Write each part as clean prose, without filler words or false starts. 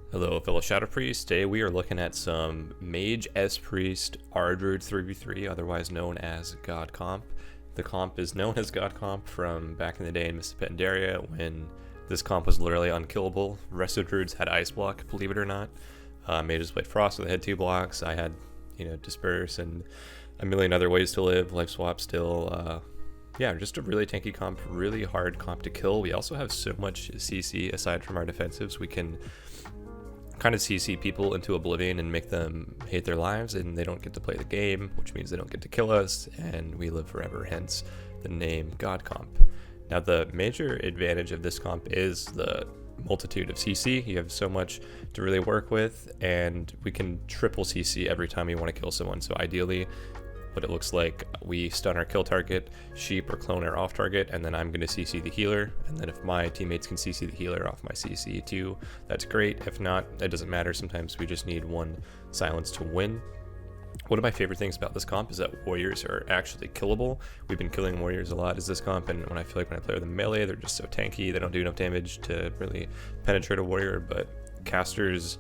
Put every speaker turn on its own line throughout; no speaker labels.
Hello, fellow Shadow Priests. Today we are looking at some Mage Spriest Ardruid 3v3, otherwise known as Godcomp. The comp is known as Godcomp from back in the day in Mississippi Pandaria when this comp was literally unkillable. Rest of Druids had Ice Block, believe it or not. Mages played Frost, so they had 2 blocks. I had, Disperse and a million other ways to live, Life Swap still. Yeah, just a really tanky comp, really hard comp to kill. We also have so much CC aside from our defensives. We can kind of CC people into oblivion and make them hate their lives, and they don't get to play the game, which means they don't get to kill us, and we live forever, hence the name Godcomp. Now, the major advantage of this comp is the multitude of CC. You have so much to really work with, and we can triple CC every time we want to kill someone. So ideally, what it looks like, we stun our kill target, sheep or clone our off target, and then I'm going to CC the healer. And then if my teammates can CC the healer off my CC too, that's great. If not, it doesn't matter. Sometimes we just need one silence to win. One of my favorite things about this comp is that warriors are actually killable. We've been killing warriors a lot as this comp, and when I feel like when I play with them melee, they're just so tanky. They don't do enough damage to really penetrate a warrior, but casters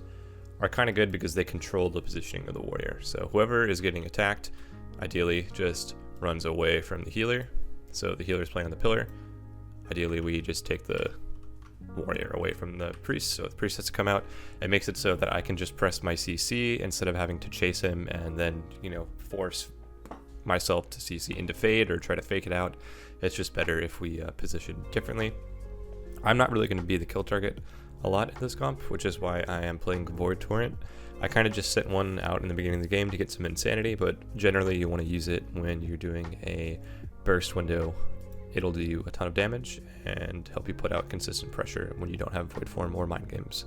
are kind of good because they control the positioning of the warrior. So whoever is getting attacked ideally just runs away from the healer. So the healer is playing on the pillar. Ideally, we just take the warrior away from the priest. So if the priest has to come out, it makes it so that I can just press my CC instead of having to chase him and then, force myself to CC into fade or try to fake it out. It's just better if we position differently. I'm not really going to be the kill target a lot in this comp, which is why I am playing Void Torrent. I kind of just set one out in the beginning of the game to get some insanity, but generally you want to use it when you're doing a burst window. It'll do you a ton of damage and help you put out consistent pressure when you don't have Void Form or Mind Games.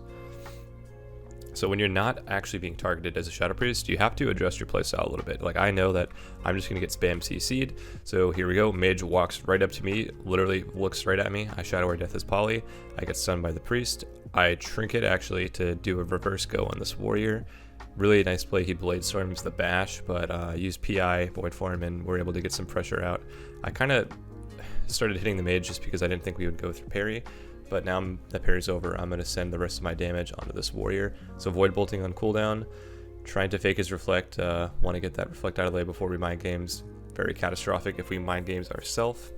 So when you're not actually being targeted as a Shadow Priest, you have to adjust your playstyle a little bit. Like, I know that I'm just going to get spam CC'd, so here we go. Mage walks right up to me, literally looks right at me. I Shadow Word Death as Poly. I get stunned by the Priest. I Trinket actually to do a reverse go on this Warrior. Really nice play. He Blade Storms the Bash, but used PI, Void Form, and we're able to get some pressure out. I kind of started hitting the Mage just because I didn't think we would go through parry. But now that parry's over, I'm going to send the rest of my damage onto this warrior. So Void Bolting on cooldown, trying to fake his Reflect, want to get that Reflect out of the way before we Mind Games. Very catastrophic if we Mind Games ourselves.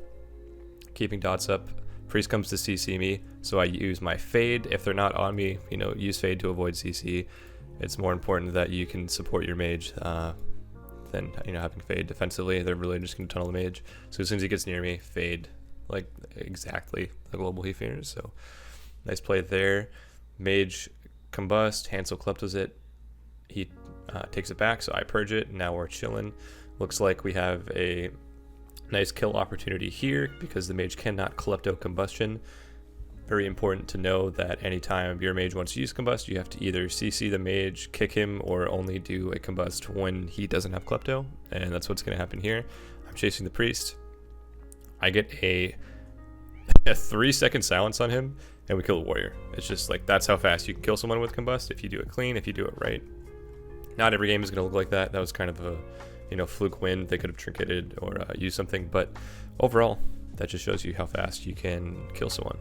Keeping dots up, Priest comes to CC me, so I use my Fade. If they're not on me, use Fade to avoid CC. It's more important that you can support your Mage than having Fade defensively. They're really just going to tunnel the Mage. So as soon as he gets near me, Fade. Like exactly the global he fears. So nice play there. Mage combust, Hansol kleptos it. He takes it back, so I purge it. Now we're chilling. Looks like we have a nice kill opportunity here because the mage cannot klepto combustion. Very important to know that anytime your mage wants to use combust, you have to either CC the mage, kick him, or only do a combust when he doesn't have klepto, and that's what's going to happen here. I'm chasing the priest. I get a 3-second silence on him, and we kill the warrior. It's just like, that's how fast you can kill someone with combust if you do it clean, if you do it right. Not every game is going to look like that. That was kind of a fluke win. They could have trinketed or used something, but overall, that just shows you how fast you can kill someone.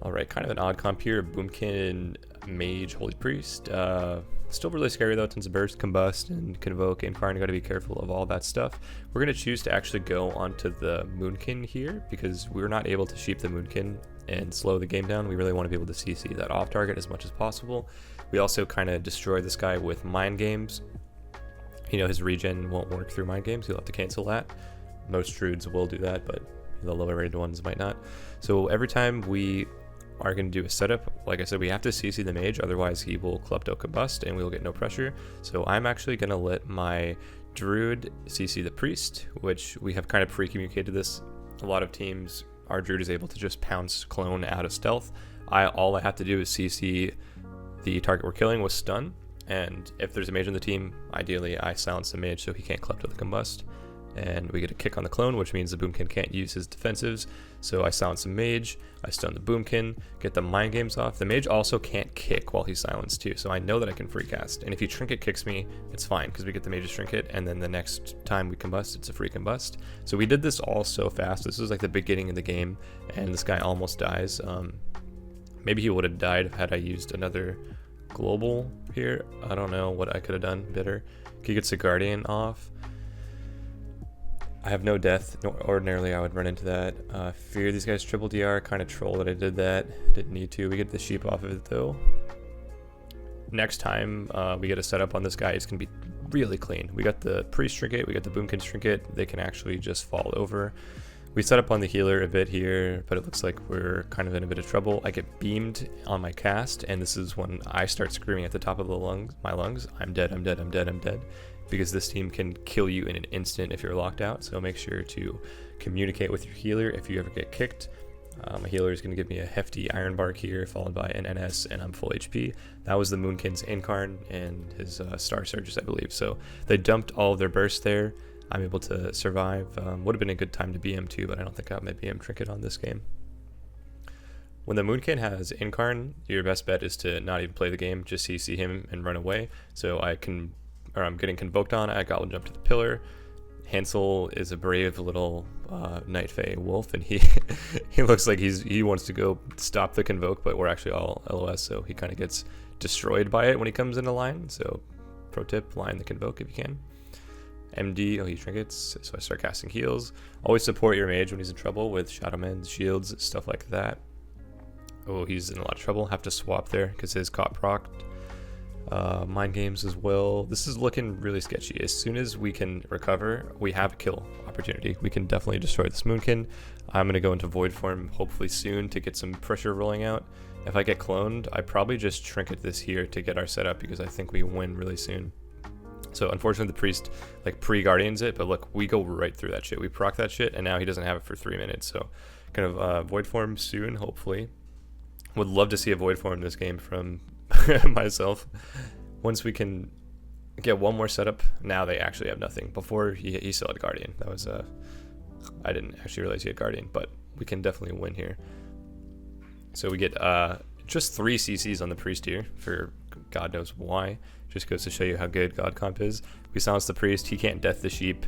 All right, kind of an odd comp here. Boomkin, Mage, Holy Priest. Still really scary though, tons of burst, combust, and convoke, inquire. Got to be careful of all that stuff. We're going to choose to actually go onto the Moonkin here because we're not able to sheep the Moonkin and slow the game down. We really want to be able to CC that off target as much as possible. We also kind of destroy this guy with Mind Games. His regen won't work through Mind Games. He'll have to cancel that. Most Druids will do that, but the lower rated ones might not. So every time we are going to do a setup, like I said, we have to CC the mage, otherwise he will klepto combust and we will get no pressure. So I'm actually going to let my druid CC the priest, which we have kind of pre-communicated this. A lot of teams, our druid is able to just pounce clone out of stealth. All I have to do is CC the target we're killing with stun, and if there's a mage on the team, ideally I silence the mage so he can't klepto the combust. And we get a kick on the clone, which means the Boomkin can't use his defensives. So I silence the mage, I stun the Boomkin, get the Mind Games off. The mage also can't kick while he's silenced too, so I know that I can free cast. And if he trinket kicks me, it's fine, because we get the mage's trinket, and then the next time we combust, it's a free combust. So we did this all so fast. This was like the beginning of the game, and this guy almost dies. Maybe he would have died had I used another global here. I don't know what I could have done better. He gets a guardian off. I have no death. Ordinarily I would run into that. Fear these guys triple DR. Kind of troll that I did that. Didn't need to. We get the sheep off of it though. Next time we get a setup on this guy, it's going to be really clean. We got the priest trinket, we got the boomkin trinket. They can actually just fall over. We set up on the healer a bit here, but it looks like we're kind of in a bit of trouble. I get beamed on my cast, and this is when I start screaming at the top of my lungs, I'm dead, I'm dead, I'm dead, I'm dead. Because this team can kill you in an instant if you're locked out. So make sure to communicate with your healer if you ever get kicked. My healer is going to give me a hefty iron bark here, followed by an NS, and I'm full HP. That was the Moonkin's Incarn and his Star Surges, I believe. So they dumped all of their bursts there. I'm able to survive. Would have been a good time to BM too, but I don't think I have my BM trinket on this game. When the Moonkin has Incarn, your best bet is to not even play the game, just CC him and run away. So I'm getting convoked on, I goblin jump to the pillar. Hansol is a brave little Night Fae wolf, and he looks like he wants to go stop the convoke, but we're actually all LOS, so he kind of gets destroyed by it when he comes into line. So pro tip, line the convoke if you can. MD, he trinkets, so I start casting heals. Always support your mage when he's in trouble with Shadow Mends, shields, stuff like that. Oh, he's in a lot of trouble. Have to swap there because his caught procced. Mind games as well. This is looking really sketchy. As soon as we can recover, we have a kill opportunity. We can definitely destroy this Moonkin. I'm going to go into Void form hopefully soon to get some pressure rolling out. If I get cloned, I probably just trinket this here to get our setup because I think we win really soon. So unfortunately the priest like pre-guardians it, but look, we go right through that shit. We proc that shit and now he doesn't have it for 3 minutes. So kind of Void form soon, hopefully. Would love to see a Void form in this game from myself. Once we can get one more setup, now they actually have nothing. Before he still had Guardian. That was I didn't actually realize he had Guardian, but we can definitely win here. So we get just 3 CCs on the priest here for God knows why. Just goes to show you how good Godcomp is. We silence the priest, he can't death the sheep.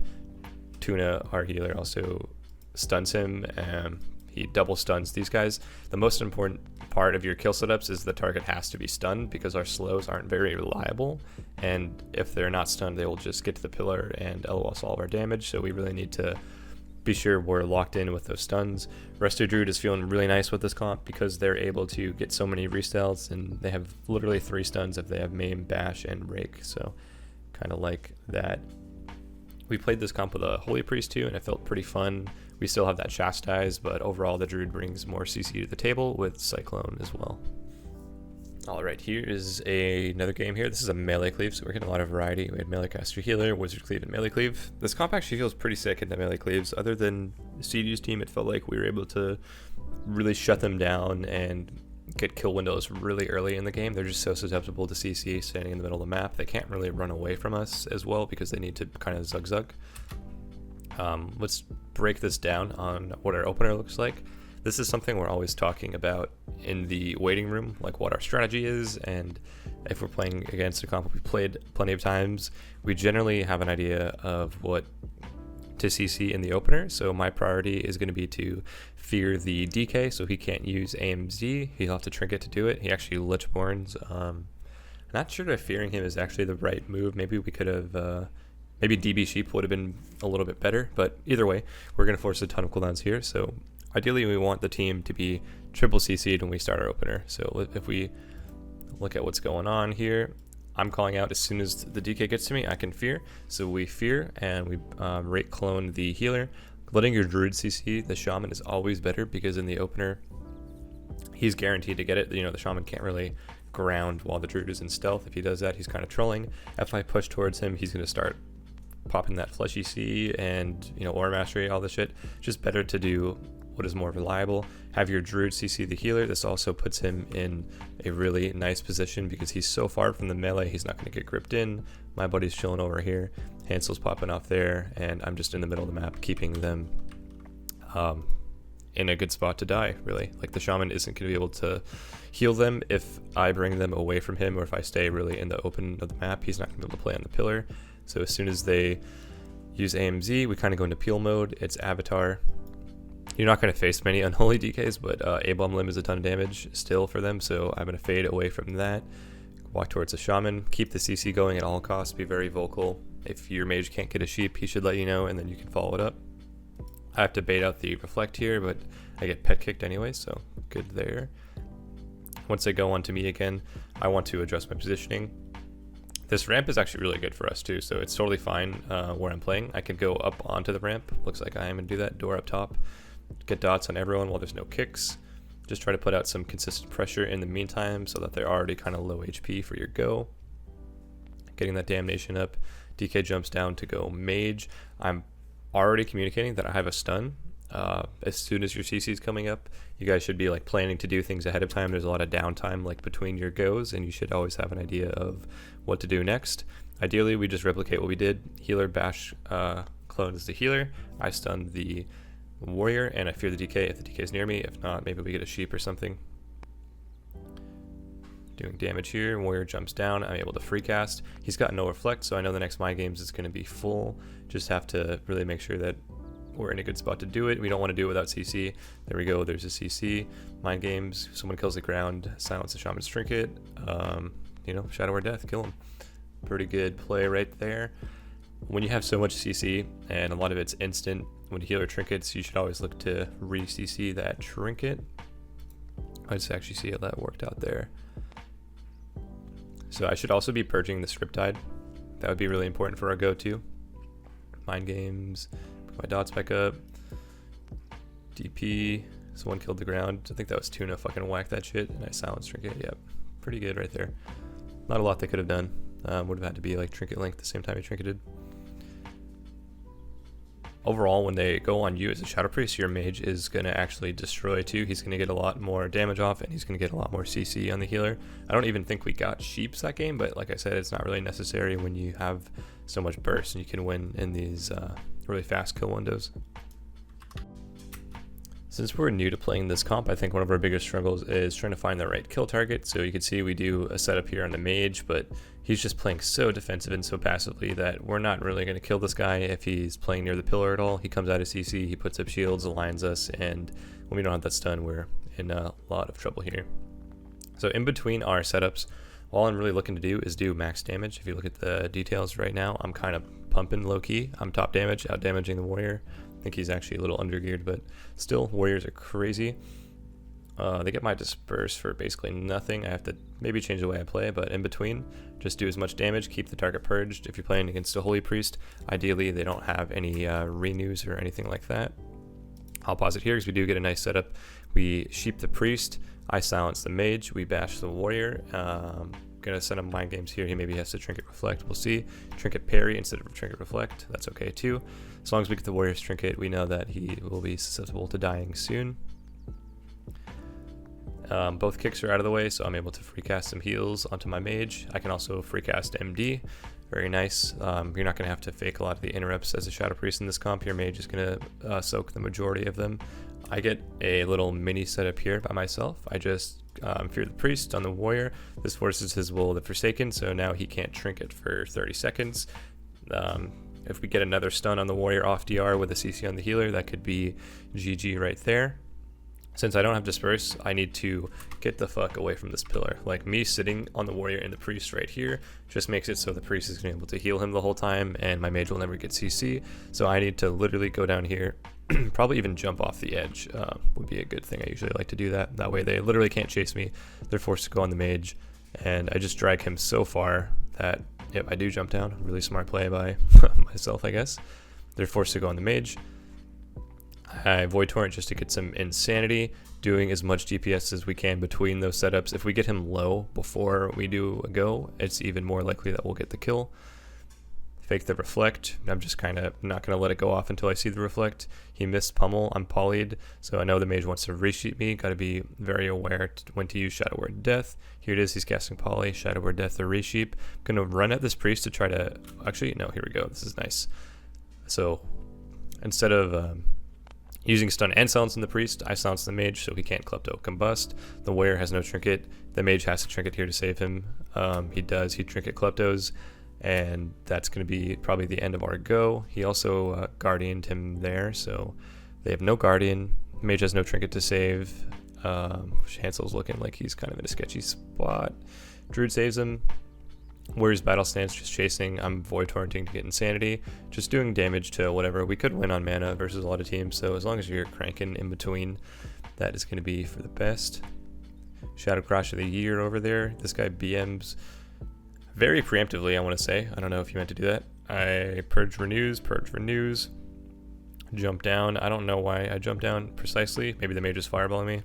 Tuna, our healer, also stuns him. He double stuns these guys. The most important part of your kill setups is the target has to be stunned because our slows aren't very reliable, and if they're not stunned they will just get to the pillar and LOL all of our damage, so we really need to be sure we're locked in with those stuns. Resto Druid is feeling really nice with this comp because they're able to get so many restyles, and they have literally 3 stuns if they have Maim, Bash, and Rake, so kind of like that. We played this comp with a Holy Priest too, and it felt pretty fun. We still have that Chastise, but overall the Druid brings more CC to the table with Cyclone as well. Alright, here is another game here. This is a melee cleave, so we're getting a lot of variety. We had melee caster healer, wizard cleave, and melee cleave. This comp actually feels pretty sick in the melee cleaves. Other than CD's team, it felt like we were able to really shut them down and get kill windows really early in the game. They're just so susceptible to CC standing in the middle of the map. They can't really run away from us as well because they need to kind of zug. Let's break this down on what our opener looks like. This is something we're always talking about in the waiting room, like what our strategy is, and if we're playing against a comp we've played plenty of times, we generally have an idea of what to CC in the opener. So my priority is going to be to fear the DK, so he can't use AMZ. He'll have to trinket to do it. He actually Lichborns. I'm not sure if fearing him is actually the right move. Maybe we could have... maybe DB Sheep would have been a little bit better, but either way, we're going to force a ton of cooldowns here. So ideally, we want the team to be triple CC'd when we start our opener. So if we look at what's going on here, I'm calling out as soon as the DK gets to me, I can fear. So we fear and we rate clone the healer. Letting your druid CC the shaman is always better because in the opener, he's guaranteed to get it. You know, the shaman can't really ground while the druid is in stealth. If he does that, he's kind of trolling. If I push towards him, he's going to start popping that fleshy C and, you know, aura mastery, all this shit. Just better to do what is more reliable. Have your druid CC the healer. This also puts him in a really nice position because he's so far from the melee, he's not going to get gripped in. My buddy's chilling over here. Hansel's popping off there, and I'm just in the middle of the map keeping them in a good spot to die, really. Like, the shaman isn't going to be able to heal them if I bring them away from him, or if I stay really in the open of the map, he's not going to be able to play on the pillar. So as soon as they use AMZ, we kind of go into peel mode. It's Avatar. You're not going to face many unholy DKs, but A-Bomb Limb is a ton of damage still for them, so I'm going to fade away from that. Walk towards the Shaman. Keep the CC going at all costs. Be very vocal. If your mage can't get a sheep, he should let you know, and then you can follow it up. I have to bait out the Reflect here, but I get pet kicked anyway, so good there. Once they go on to me again, I want to adjust my positioning. This ramp is actually really good for us too, so it's totally fine where I'm playing. I can go up onto the ramp. Looks like I am going to do that. Door up top. Get dots on everyone while there's no kicks. Just try to put out some consistent pressure in the meantime so that they're already kind of low HP for your go. Getting that damnation up. DK jumps down to go mage. I'm already communicating that I have a stun. As soon as your CC is coming up, you guys should be like planning to do things ahead of time. There's a lot of downtime like between your goes, and you should always have an idea of what to do next. Ideally, we just replicate what we did. Healer bash clones the healer. I stun the warrior, and I fear the DK if the DK is near me. If not, maybe we get a sheep or something. Doing damage here. Warrior jumps down. I'm able to free cast. He's got no reflect, so I know the next mind games is going to be full. Just have to really make sure that we're in a good spot to do it. We don't want to do it without CC. There we go. There's a CC. Mind games. Someone kills the ground. Silence the Shaman's Trinket. You know, Shadow or Death. Kill him. Pretty good play right there. When you have so much CC and a lot of it's instant, when you healer trinkets, you should always look to re-CC that trinket. I just actually see how that worked out there. So I should also be purging the Scriptide. That would be really important for our go-to. Mind games. Put my dots back up. DP. Someone killed the ground. I think that was Tuna. Fucking whack that shit. And I silenced trinket. Yep. Pretty good right there. Not a lot they could have done. Would have had to be like trinket link the same time he trinketed. Overall, when they go on you as a Shadow Priest, your mage is going to actually destroy too. He's going to get a lot more damage off, and he's going to get a lot more CC on the healer. I don't even think we got sheeps that game, but like I said, it's not really necessary when you have so much burst and you can win in these really fast kill windows. Since we're new to playing this comp, I think one of our biggest struggles is trying to find the right kill target. So you can see we do a setup here on the mage, but he's just playing so defensive and so passively that we're not really going to kill this guy if he's playing near the pillar at all. He comes out of CC, he puts up shields, aligns us, and when we don't have that stun, we're in a lot of trouble here. So in between our setups, all I'm really looking to do is do max damage. If you look at the details right now, I'm kind of pumping low key. I'm top damage, out damaging the warrior. I think he's actually a little undergeared, but still, warriors are crazy. They get my disperse for basically nothing. I have to maybe change the way I play, but in between, just do as much damage, keep the target purged. If you're playing against a Holy Priest, ideally they don't have any renews or anything like that. I'll pause it here because we do get a nice setup. We sheep the priest, I silence the mage, we bash the warrior. Gonna send him mind games here. He maybe has to trinket reflect. We'll see. Trinket parry instead of trinket reflect. That's okay too. As long as we get the warrior's trinket, we know that he will be susceptible to dying soon. Both kicks are out of the way, so I'm able to free cast some heals onto my mage. I can also free cast MD. Very nice. You're not going to have to fake a lot of the interrupts as a Shadow Priest in this comp. Your mage is going to soak the majority of them. I get a little mini setup here by myself. I just fear the priest on the warrior. This forces his will of the Forsaken, so now he can't trinket for 30 seconds. If we get another stun on the warrior off DR with a CC on the healer, that could be GG right there. Since I don't have disperse, I need to get the fuck away from this pillar. Like, me sitting on the warrior and the priest right here just makes it so the priest is going to be able to heal him the whole time, and my mage will never get CC. So I need to literally go down here, probably even jump off the edge would be a good thing. I usually like to do that. That way they literally can't chase me. They're forced to go on the mage, and I just drag him so far that, yep, I do jump down. Really smart play by myself, I guess. They're forced to go on the mage. I Void Torrent just to get some insanity, doing as much DPS as we can between those setups. If we get him low before we do a go, it's even more likely that we'll get the kill. Fake the reflect. I'm just kind of not going to let it go off until I see the reflect. He missed pummel. I'm polyed, so I know the mage wants to resheep me. Got to be very aware when to use Shadow Word Death. Here it is. He's casting poly, Shadow Word Death, or resheep. I'm going to run at this priest to try to... Actually, no, here we go. This is nice. So instead of... using stun and silence in the priest, I silence the mage so he can't klepto combust. The warrior has no trinket. The mage has to trinket here to save him. He does. He trinket kleptos, and that's going to be probably the end of our go. He also guardianed him there, so they have no guardian, Mage has no trinket to save. Hansol's looking like he's kind of in a sketchy spot. Druid saves him. Warrior's battle stance, just chasing. I'm void torrenting to get insanity. Just doing damage to whatever. We could win on mana versus a lot of teams, so as long as you're cranking in between, that is going to be for the best. Shadow Crash of the Year over there. This guy BMs very preemptively, I want to say. I don't know if you meant to do that. I purge renews, jump down. I don't know why I jumped down precisely. Maybe the mage is fireballing me.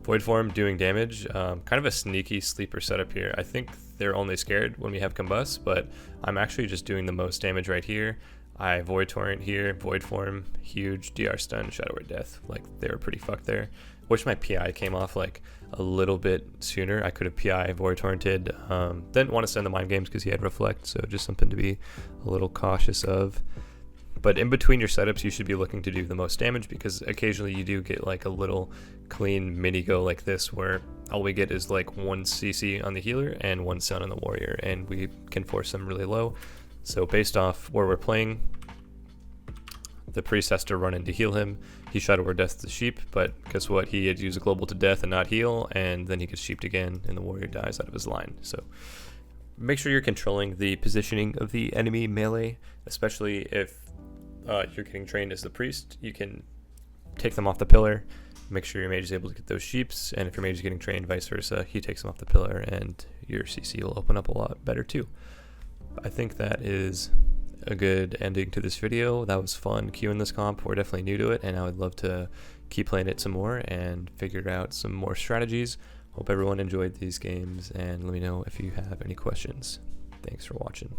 Void form doing damage. Kind of a sneaky sleeper setup here. I think they're only scared when we have combust, but I'm actually just doing the most damage right here. I void torrent here, void form, huge DR stun, shadow word death. Like, they were pretty fucked there. Wish my PI came off like a little bit sooner. I could have PI void torrented. Didn't want to send the mind games because he had reflect, so just something to be a little cautious of. But in between your setups, you should be looking to do the most damage, because occasionally you do get like a little clean mini go like this where all we get is like 1 CC on the healer and 1 stun on the warrior, and we can force them really low. So based off where we're playing, the priest has to run in to heal him. He shadow word death the sheep, but guess what? He had used a global to death and not heal, and then he gets sheeped again, and the warrior dies out of his line. So make sure you're controlling the positioning of the enemy melee, especially if you're getting trained as the priest. You can take them off the pillar, make sure your mage is able to get those sheeps, and if your mage is getting trained, vice versa, he takes them off the pillar and your CC will open up a lot better too. I think that is a good ending to this video. That was fun queuing this comp. We're definitely new to it, and I would love to keep playing it some more and figure out some more strategies. Hope everyone enjoyed these games, and let me know if you have any questions. Thanks for watching.